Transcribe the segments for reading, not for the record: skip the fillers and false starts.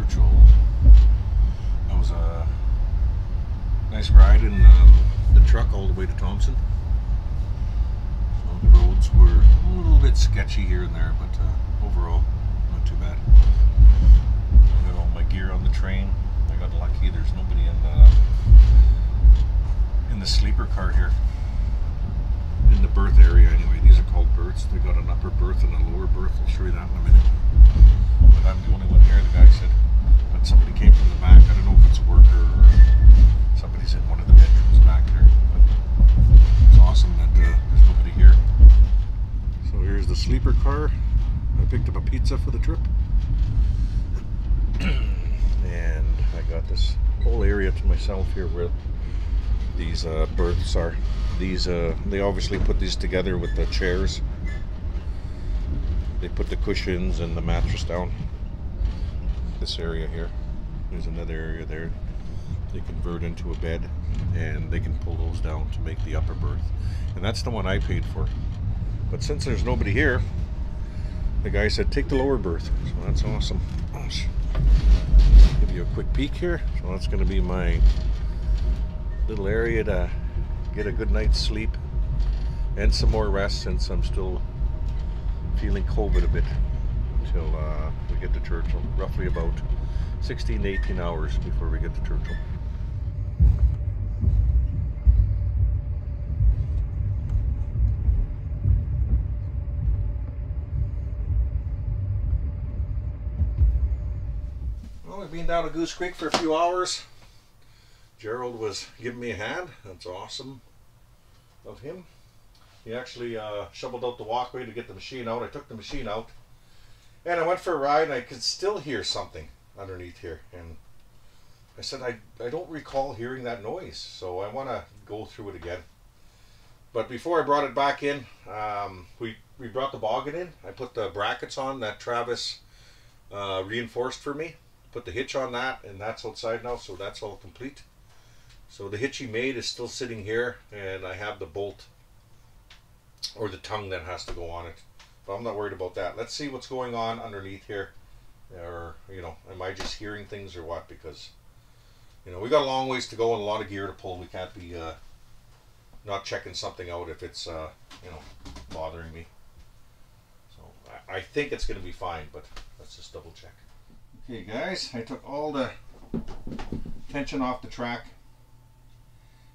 Churchill. That was a nice ride in the truck all the way to Thompson. So the roads were a little bit sketchy here and there, but overall not too bad. I got all my gear on the train. I got lucky. There's nobody in the sleeper car here. In the berth area anyway. These are called berths. They got an upper berth and a lower berth. I'll show you that in a minute. But I'm the only one here, the guy said. But somebody came from the back. I don't know if it's a worker or somebody's in one of the bedrooms back there. But it's awesome that there's nobody here. So here's the sleeper car. I picked up a pizza for the trip. And I got this whole area to myself here where these berths are. These they obviously put these together with the chairs. They put the cushions and the mattress down. This area here. There's another area there. They convert into a bed and they can pull those down to make the upper berth. And that's the one I paid for. But since there's nobody here, the guy said take the lower berth. So that's awesome. Give you a quick peek here. So that's going to be my little area to get a good night's sleep and some more rest, since I'm still feeling COVID a bit until we get to Churchill. Roughly about 16 to 18 hours before we get to Churchill. Well, we've been down to Goose Creek for a few hours. Gerald was giving me a hand. That's awesome of him. He actually shoveled out the walkway to get the machine out. I took the machine out and I went for a ride, and I could still hear something underneath here. And I said, I don't recall hearing that noise, so I want to go through it again. But before I brought it back in, we brought the boggin in. I put the brackets on that Travis reinforced for me. Put the hitch on that, and that's outside now, so that's all complete. So the hitch he made is still sitting here, and I have the bolt or the tongue that has to go on it. But I'm not worried about that. Let's see what's going on underneath here. Or, you know, am I just hearing things or what? Because, you know, we got a long ways to go and a lot of gear to pull. We can't be not checking something out if it's, you know, bothering me. So I think it's going to be fine, but let's just double check. Okay guys, I took all the tension off the track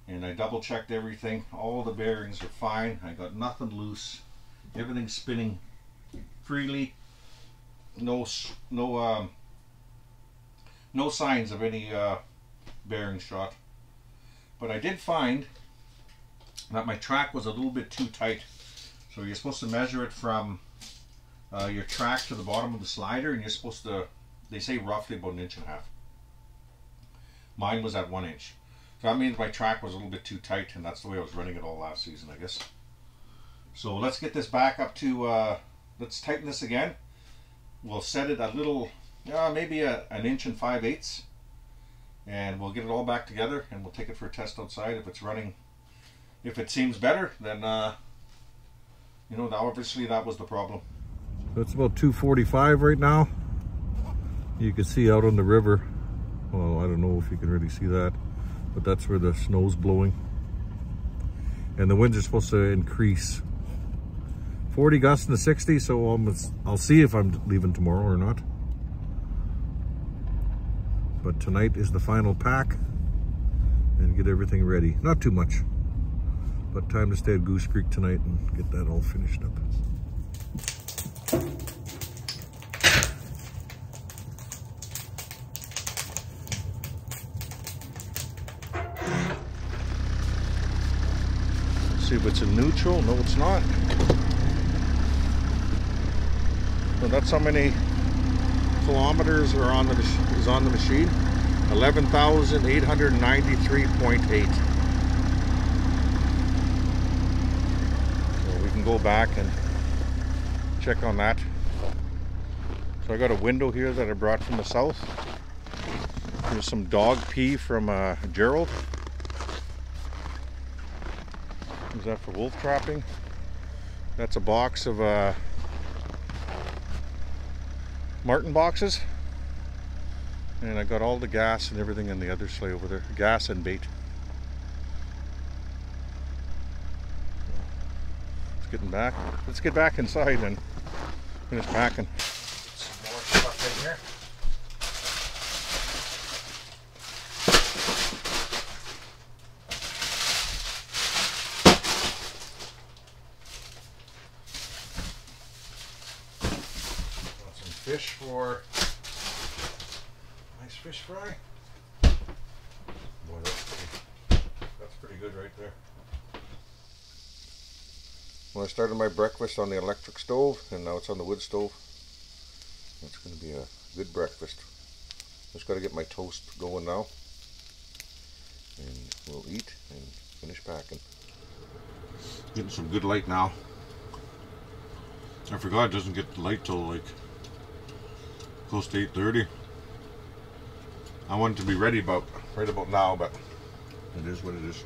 and I double checked everything. All the bearings are fine. I got nothing loose. Everything's spinning freely. No signs of any bearing shot. But I did find that my track was a little bit too tight. So you're supposed to measure it from your track to the bottom of the slider, and you're supposed to, they say roughly about 1.5 inches. Mine was at 1 inch. So that means my track was a little bit too tight, and that's the way I was running it all last season, I guess. So let's get this back up to, let's tighten this again. We'll set it a little, maybe 1 5/8 inches. And we'll get it all back together, and we'll take it for a test outside. If it's running, if it seems better, then, you know, obviously that was the problem. So it's about 2:45 right now. You can see out on the river, well, I don't know if you can really see that, but that's where the snow's blowing. And the winds are supposed to increase. 40 gusts in the 60s, so I'll see if I'm leaving tomorrow or not. But tonight is the final pack and get everything ready. Not too much, but time to stay at Goose Creek tonight and get that all finished up. See if it's in neutral. No, it's not. So that's how many kilometers are on the machine. 11,893.8. So we can go back and check on that. So I got a window here that I brought from the south. There's some dog pee from Gerald. Is that for wolf trapping? That's a box of marten boxes. And I got all the gas and everything in the other sleigh over there. Gas and bait. It's getting back. Let's get back inside and finish packing. Get some more stuff in here. Got some fish for nice fish fry. Boy, that's pretty good right there. Well, I started my breakfast on the electric stove, and now it's on the wood stove. It's going to be a good breakfast. Just got to get my toast going now, and we'll eat and finish packing. Getting some good light now. I forgot it doesn't get light till like close to 8:30. I want it to be ready right about now, but it is what it is.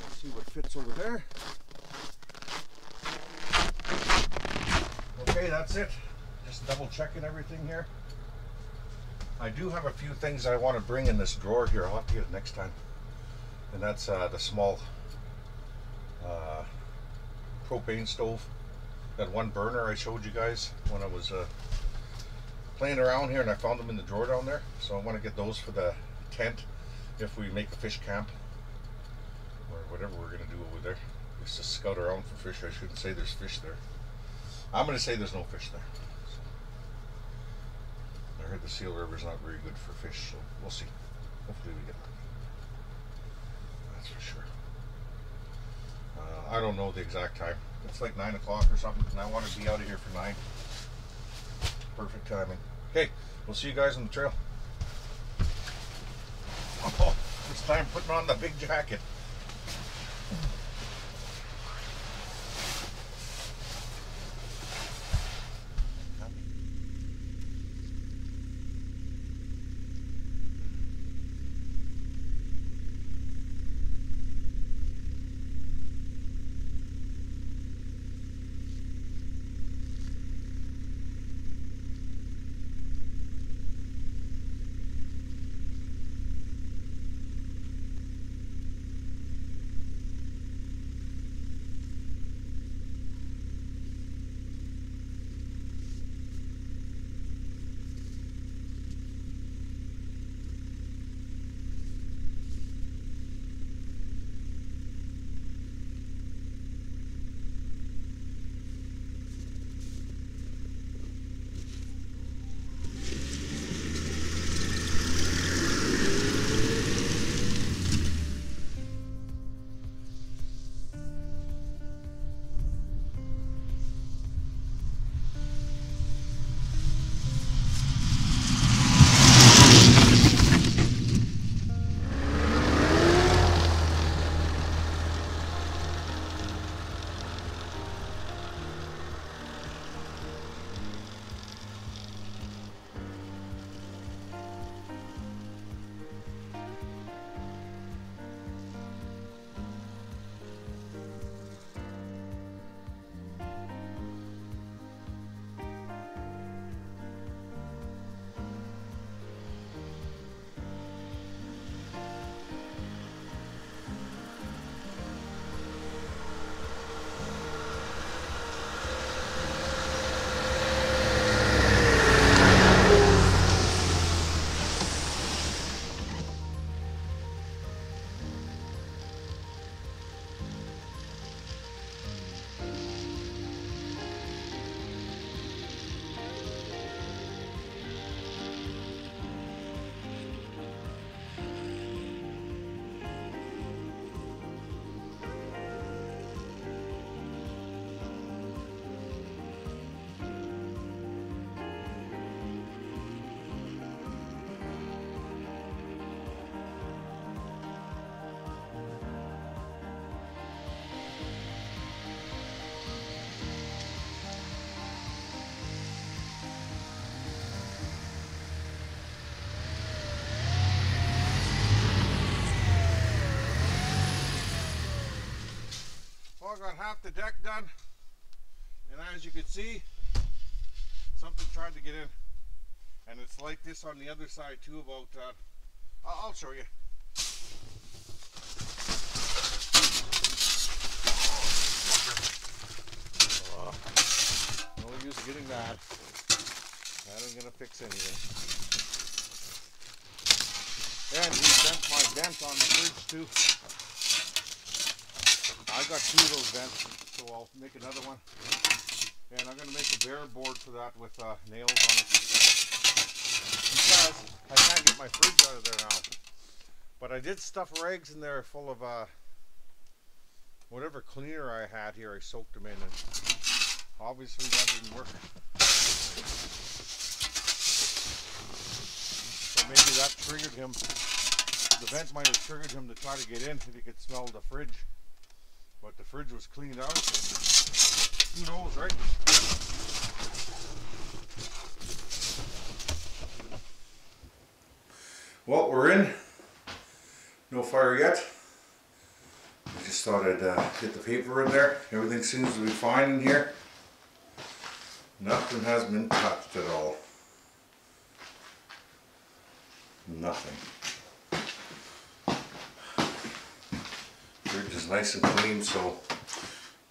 Let's see what fits over there. Okay, that's it. Just double checking everything here. I do have a few things I want to bring in this drawer here. I'll have to get it next time. And that's the small propane stove. That one burner I showed you guys when I was playing around here, and I found them in the drawer down there. So I want to get those for the tent if we make a fish camp or whatever we're going to do over there. Just to scout around for fish. I shouldn't say there's fish there. I'm going to say there's no fish there. I heard the Seal River is not very good for fish, so we'll see. Hopefully we get lucky. That's for sure. I don't know the exact time. It's like 9 o'clock or something, and I want to be out of here for 9. Perfect timing. Okay, we'll see you guys on the trail. Oh, it's time putting on the big jacket. got half the deck done, and as you can see, something tried to get in, and it's like this on the other side too. About I'll show you. No use getting that. That ain't gonna fix anything. And he bent my vent on the fridge too. I got 2 of those vents, so I'll make another one. And I'm gonna make a bare board for that with nails on it. Because I can't get my fridge out of there now. But I did stuff rags in there full of whatever cleaner I had here. I soaked them in, and obviously that didn't work. So maybe that triggered him. The vent might have triggered him to try to get in if he could smell the fridge. But the fridge was cleaned out. Who knows, right? Well, we're in. No fire yet. I just thought I'd get the paper in there. Everything seems to be fine in here. Nothing has been touched at all. Nothing. Fridge is nice and clean, so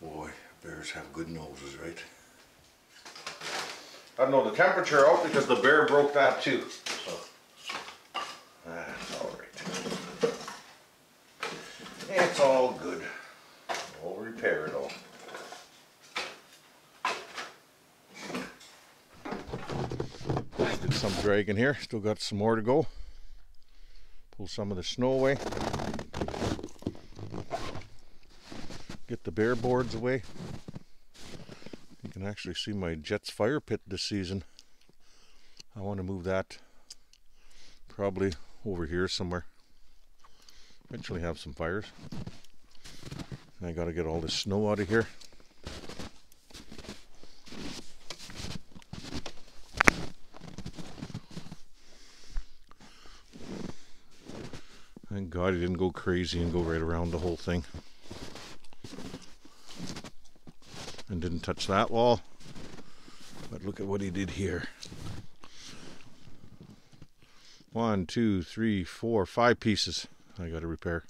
boy, bears have good noses, right? I don't know the temperature out because the bear broke that too. So that's all right. It's all good. We'll repair it all. Did some dragging here. Still got some more to go. Pull some of the snow away. Get the bare boards away. You can actually see my Jets fire pit this season. I want to move that probably over here somewhere. Eventually have some fires. I got to get all this snow out of here. Thank God he didn't go crazy and go right around the whole thing. And didn't touch that wall. But look at what he did here. 1, 2, 3, 4, 5 pieces I got to repair.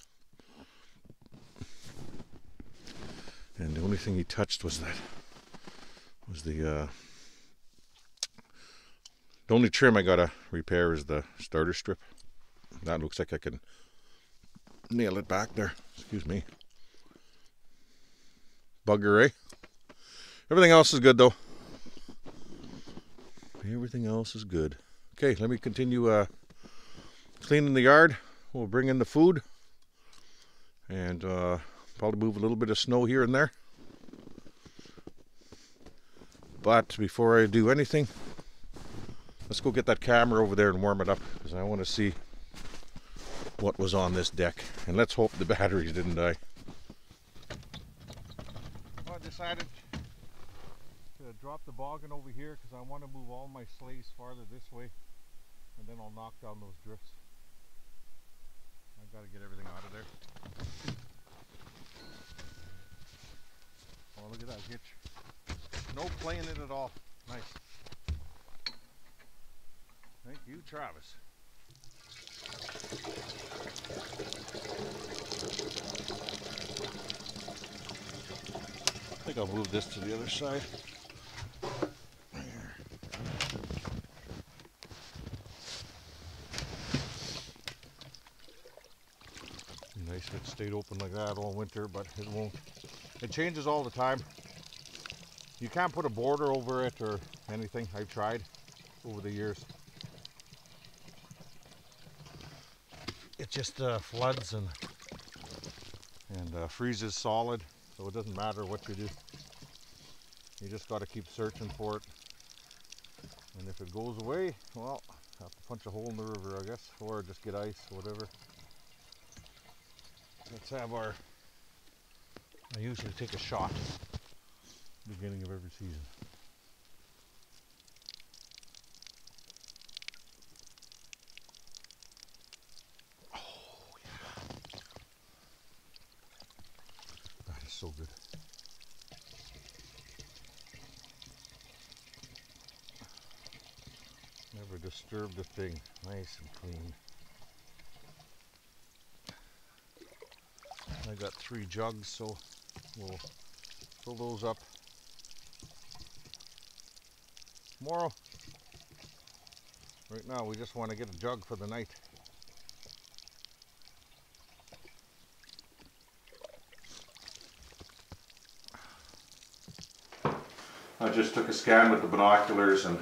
And the only thing he touched was the only trim I got to repair is the starter strip. That looks like I can nail it back there. Excuse me. Bugger, eh? Everything else is good though. Everything else is good. Okay, let me continue cleaning the yard. We'll bring in the food and probably move a little bit of snow here and there. But before I do anything, let's go get that camera over there and warm it up because I want to see what was on this deck. And let's hope the batteries didn't die. Well, I decided to drop the boggin over here because I want to move all my sleighs farther this way, and then I'll knock down those drifts. I've got to get everything out of there. Oh, look at that hitch. No play in it at all. Nice. Thank you, Travis. I think I'll move this to the other side. Nice if it stayed open like that all winter, but it won't. It changes all the time. You can't put a border over it or anything. I've tried over the years. It just floods and freezes solid, so it doesn't matter what you do. You just got to keep searching for it. And if it goes away, well, have to punch a hole in the river, I guess, or just get ice, whatever. Let's have our, I usually take a shot beginning of every season. Oh yeah. That is so good. Never disturb the thing. Nice and clean. I got 3 jugs, so we'll fill those up tomorrow. Right now we just want to get a jug for the night. I just took a scan with the binoculars and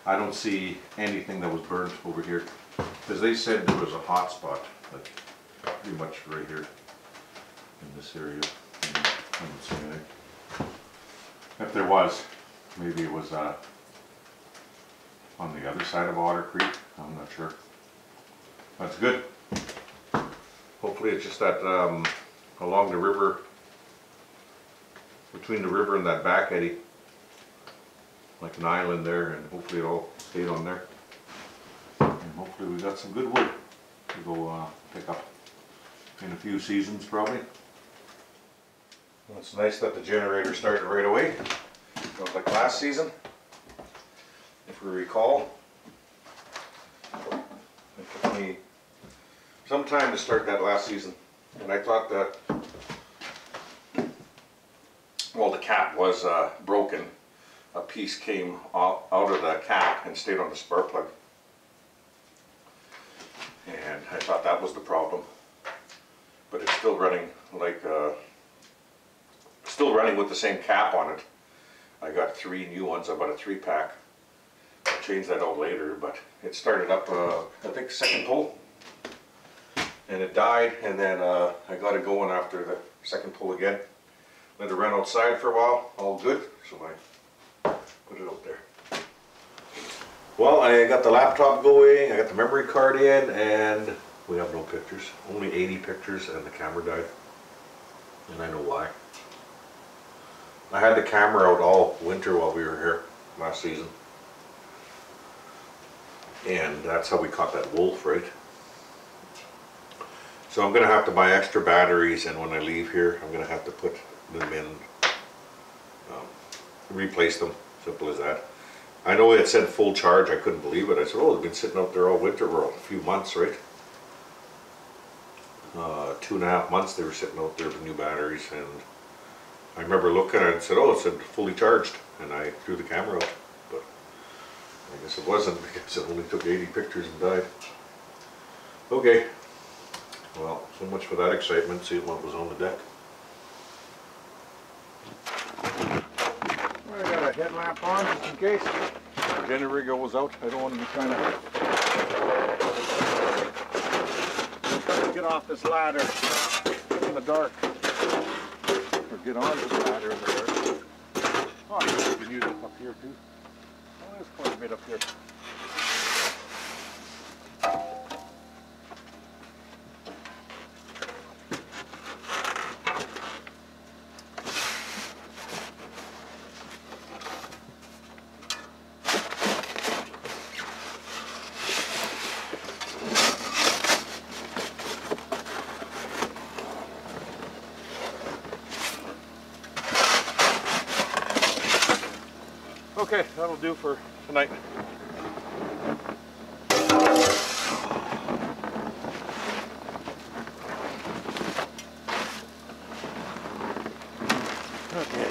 I don't see anything that was burnt over here, because they said there was a hot spot, like pretty much right here in this area. I don't see anything. If there was, maybe it was on the other side of Otter Creek. I'm not sure. That's good. Hopefully it's just that along the river, between the river and that back eddy, like an island there, and hopefully it all stayed on there. And hopefully we got some good wood to go pick up in a few seasons probably. Well, it's nice that the generator started right away. Not like last season. If we recall, it took me some time to start that last season, and I thought that, well, the cap was broken. A piece came out of the cap and stayed on the spark plug, and I thought that was the problem. But it's still running like still running with the same cap on it. I got 3 new ones. I bought a 3-pack. I'll change that out later, but it started up I think second pull, and it died, and then I got it going after the second pull again. Let it run outside for a while, all good, so I put it out there. Well, I got the laptop going, I got the memory card in, and we have no pictures. Only 80 pictures, and the camera died. And I know why. I had the camera out all winter while we were here last season. And that's how we caught that wolf, right? So I'm going to have to buy extra batteries, and when I leave here, I'm going to have to put them in, replace them. Simple as that. I know it said full charge. I couldn't believe it. I said, oh, they've been sitting out there all winter, or a few months, right? 2.5 months they were sitting out there with new batteries, and I remember looking at it and said, oh, it said fully charged, and I threw the camera out, but I guess it wasn't, because it only took 80 pictures and died. Okay, well, so much for that excitement, seeing what was on the deck. I got a headlamp on just in case the generator goes out. I don't want to be trying to get off this ladder in the dark, or get on this ladder in the dark. Oh, I guess you can use it up here too. Oh, there's quite a bit up here. Okay, that'll do for tonight. Okay.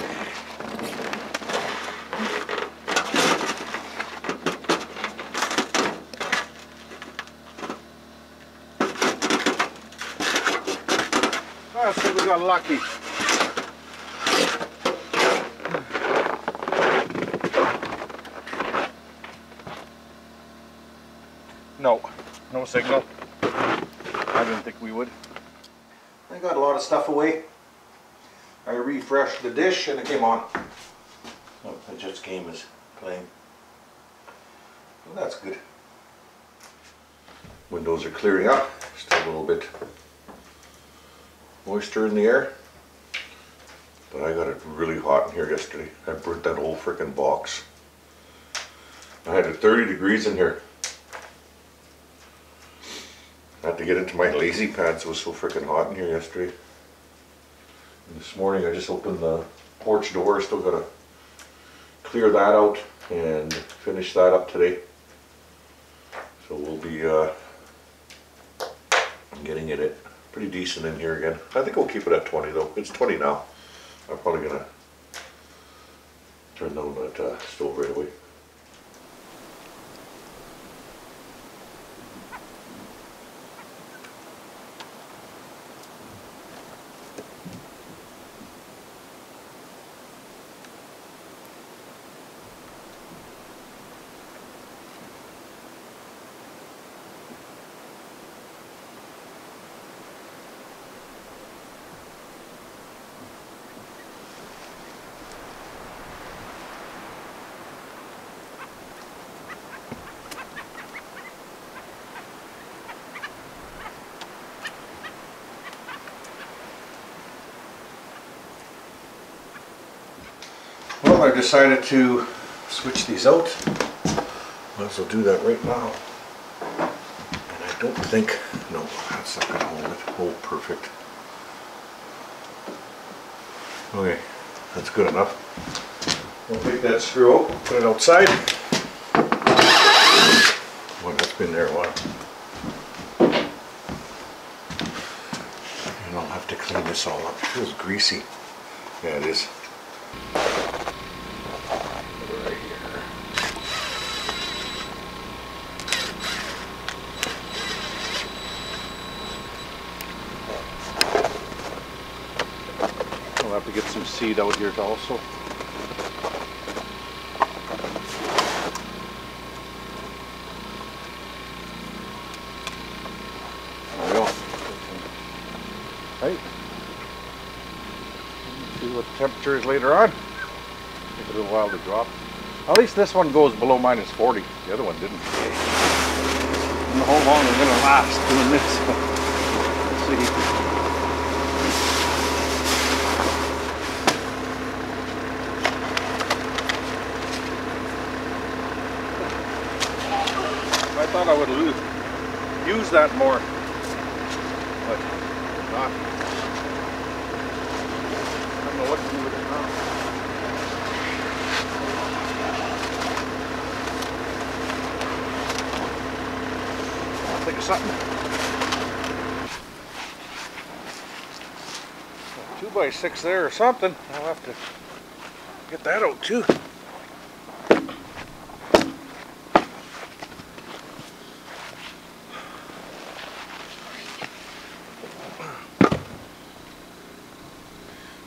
I think we got lucky. No signal. I didn't think we would. I got a lot of stuff away. I refreshed the dish and it came on. Oh, it just came as playing. Well, that's good. Windows are clearing up. Still a little bit moisture in the air. But I got it really hot in here yesterday. I burnt that whole frickin' box. I had it 30 degrees in here. I had to get into my lazy pants. It was so freaking hot in here yesterday. And this morning I just opened the porch door. Still gotta clear that out and finish that up today. So we'll be getting it pretty decent in here again. I think we'll keep it at 20 though. It's 20 now. I'm probably gonna turn down that stove right away. Well, I decided to switch these out. Might as well do that right now. And I don't think, no, that's not going to hold it. Oh, perfect. Okay, that's good enough. We'll take that screw out, put it outside. Well, that's been there a while. And I'll have to clean this all up. It feels greasy. Yeah, it is. I'll have to get some seed out here also. There we go. Right. See what the temperature is later on. Take a little while to drop. At least this one goes below -40. The other one didn't. I don't know how long we're going to last doing this. Let's see. I thought I would use that more, but not. I don't know what to do with it now. I'll think of something. 2x6 there or something. I'll have to get that out too.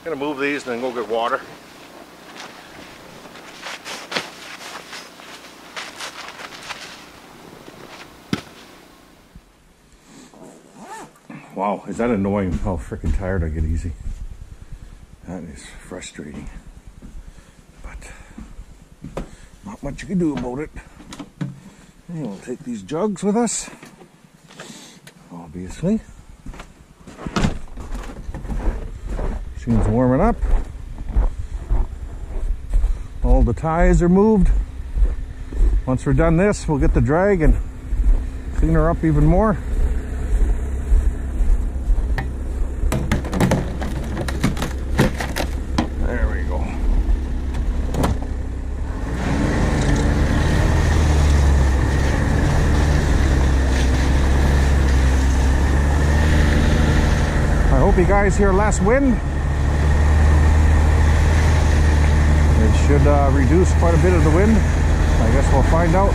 I'm gonna move these and then go get water. Wow, is that annoying how freaking tired I get easy. That is frustrating. But not much you can do about it. And we'll take these jugs with us, obviously. Machine's warming up. All the ties are moved. Once we're done this, we'll get the drag and clean her up even more. There we go. I hope you guys hear less wind. Should reduce quite a bit of the wind. I guess we'll find out.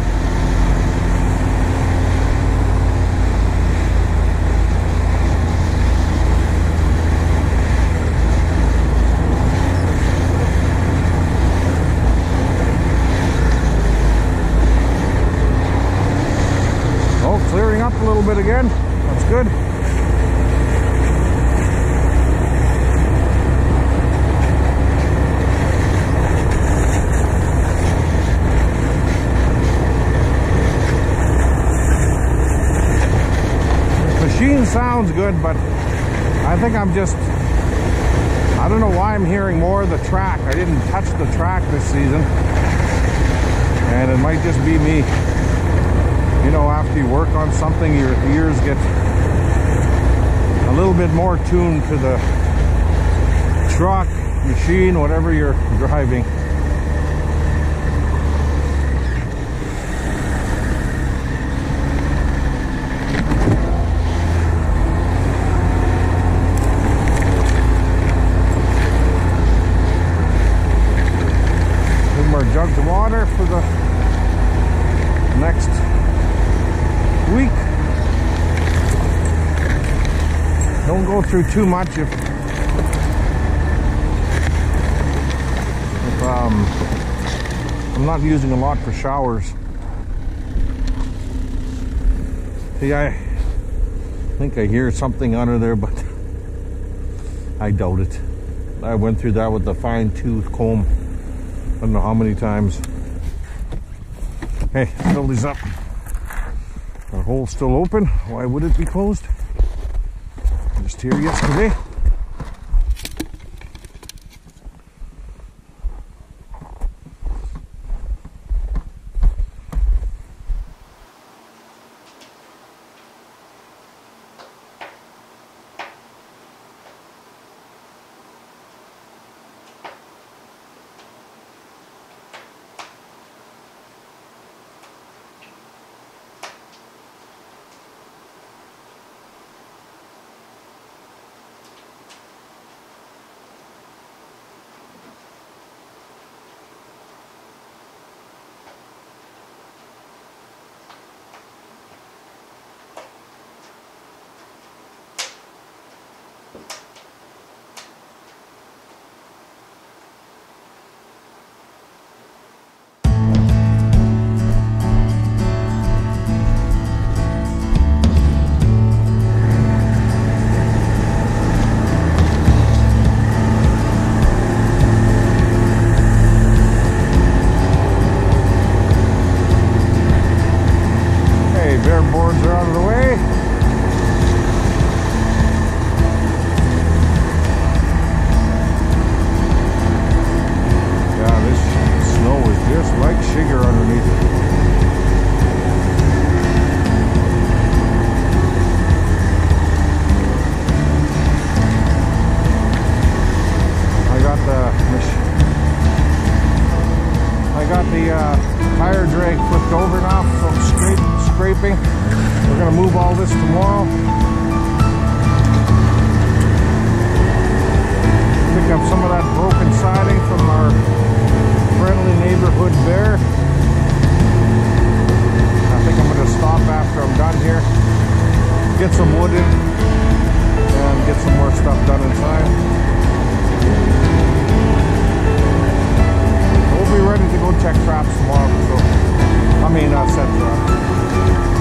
Oh, clearing up a little bit again. That's good. Machine sounds good, but I think I don't know why I'm hearing more of the track. I didn't touch the track this season, and it might just be me. You know, after you work on something, your ears get a little bit more tuned to the truck, machine, whatever you're driving. don't go through too much if I'm not using a lot for showers. See, I think I hear something under there, but I doubt it. I went through that with the fine-tooth comb. I don't know how many times. Hey, fill these up. Our hole's still open. Why would it be closed? Just here yesterday. Boards are out of the way. Yeah, this snow is just like sugar underneath it. I got the tire drag flipped over now, so I'm scraping. We're going to move all this tomorrow. Pick up some of that broken siding from our friendly neighborhood bear. I think I'm going to stop after I'm done here. Get some wood in and get some more stuff done inside. We'll be ready to go check traps tomorrow. So, set traps.